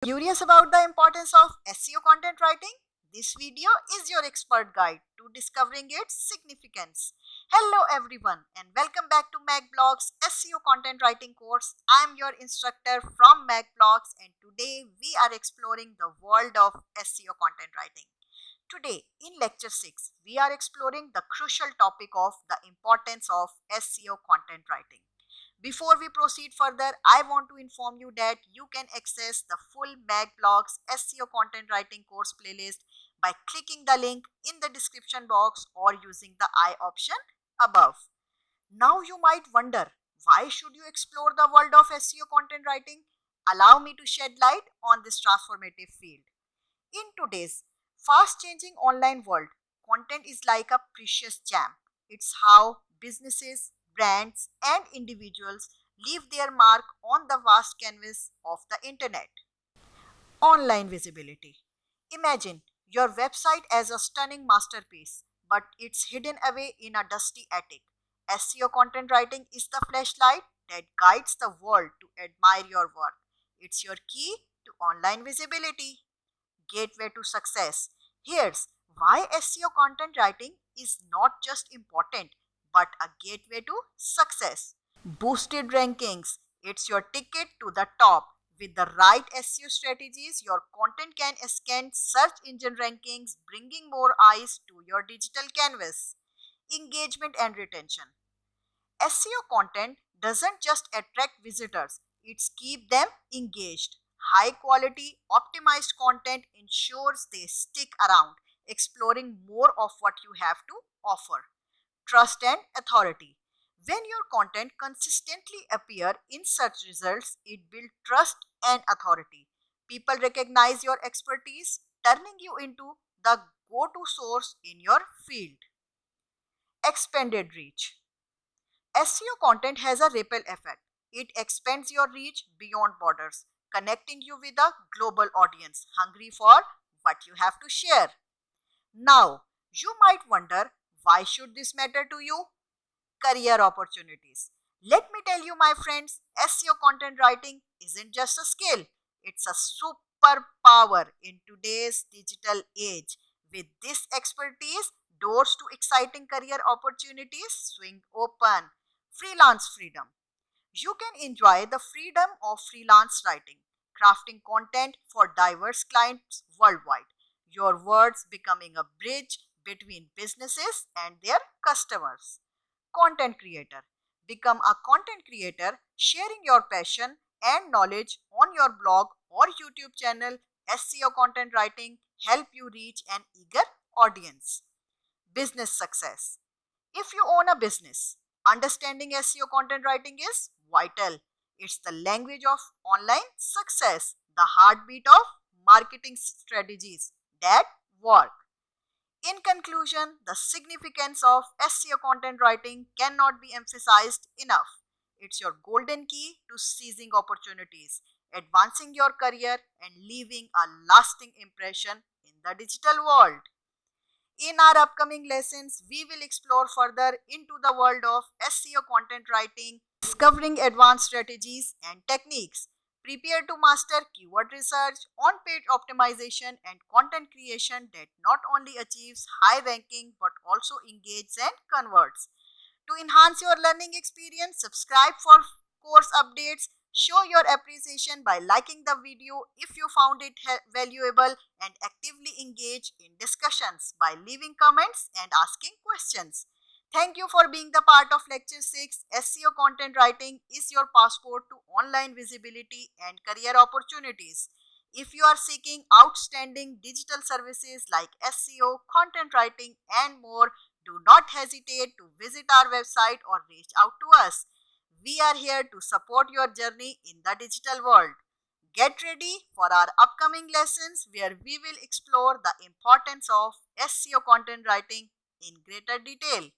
Curious about the importance of SEO content writing? This video is your expert guide to discovering its significance. Hello everyone and welcome back to MAK Blogs SEO content writing course. I am your instructor from MAK Blogs and today we are exploring the world of SEO content writing. Today in lecture 6 we are exploring the crucial topic of the importance of SEO content writing. Before we proceed further, I want to inform you that you can access the full MAK Blogs SEO content writing course playlist by clicking the link in the description box or using the I option above. Now you might wonder, why should you explore the world of SEO content writing? Allow me to shed light on this transformative field. In today's fast changing online world, content is like a precious gem. It's how businesses, brands, and individuals leave their mark on the vast canvas of the internet. Online visibility. Imagine your website as a stunning masterpiece, but it's hidden away in a dusty attic. SEO content writing is the flashlight that guides the world to admire your work. It's your key to online visibility. Gateway to success. Here's why SEO content writing is not just important but a gateway to success. Boosted rankings. It's your ticket to the top. With the right SEO strategies, your content can ascend search engine rankings, bringing more eyes to your digital canvas. Engagement and retention. SEO content doesn't just attract visitors, it's keep them engaged. High quality, optimized content ensures they stick around, exploring more of what you have to offer. Trust and authority. When your content consistently appear in search results, it builds trust and authority. People recognize your expertise, turning you into the go-to source in your field. Expanded reach. SEO content has a ripple effect. It expands your reach beyond borders, connecting you with a global audience hungry for what you have to share. Now, you might wonder, why should this matter to you? Career opportunities. Let me tell you, my friends, SEO content writing isn't just a skill, it's a superpower in today's digital age. With this expertise, doors to exciting career opportunities swing open. Freelance freedom. You can enjoy the freedom of freelance writing, crafting content for diverse clients worldwide. Your words becoming a bridge between businesses and their customers. Content creator. Become a content creator, sharing your passion and knowledge on your blog or YouTube channel. SEO content writing help you reach an eager audience. Business success. If you own a business, understanding SEO content writing is vital. It's the language of online success, the heartbeat of marketing strategies that work. In conclusion, the significance of SEO content writing cannot be emphasized enough. It's your golden key to seizing opportunities, advancing your career, and leaving a lasting impression in the digital world. In our upcoming lessons, we will explore further into the world of SEO content writing, discovering advanced strategies and techniques. Prepare to master keyword research, on-page optimization, and content creation that not only achieves high ranking but also engages and converts. To enhance your learning experience, subscribe for course updates. Show your appreciation by liking the video if you found it valuable and actively engage in discussions by leaving comments and asking questions. Thank you for being the part of Lecture 6. SEO content writing is your passport to online visibility and career opportunities. If you are seeking outstanding digital services like SEO, content writing, and more, do not hesitate to visit our website or reach out to us. We are here to support your journey in the digital world. Get ready for our upcoming lessons where we will explore the importance of SEO content writing in greater detail.